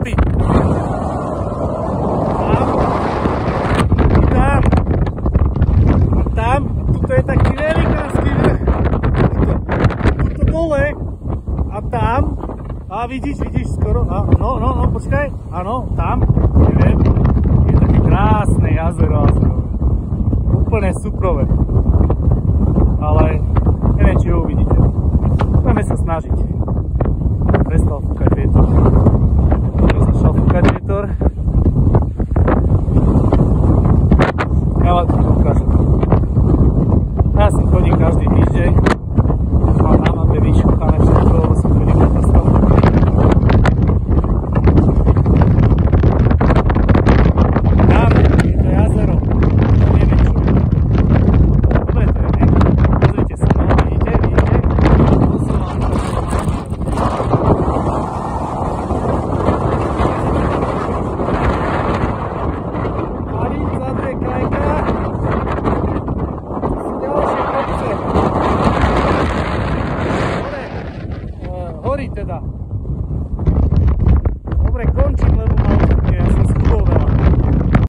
chlapi. Tam. A tam. Tuto je taký velikánsky vrch. Tuto dole. A tam. A vidíš skoro. A, no, počkaj. Áno, tam. Neviem. Je také krásne jazero. Úplne súprové. Ale neviem, či ho uvidíte. Budeme sa snažiť. Prestal fúkať vietor. Začal fúkať vietor. Ja vám to ukážem. Ja sem chodím každý týždeň. Mám na mape vyšúchané všetko, lebo som chodím na cestou. Tam je to jazero. Neviem čo. Dobre to je, ne? Pozrite sa, no, vidíte? Horí teda. Dobre, končím, lebo mám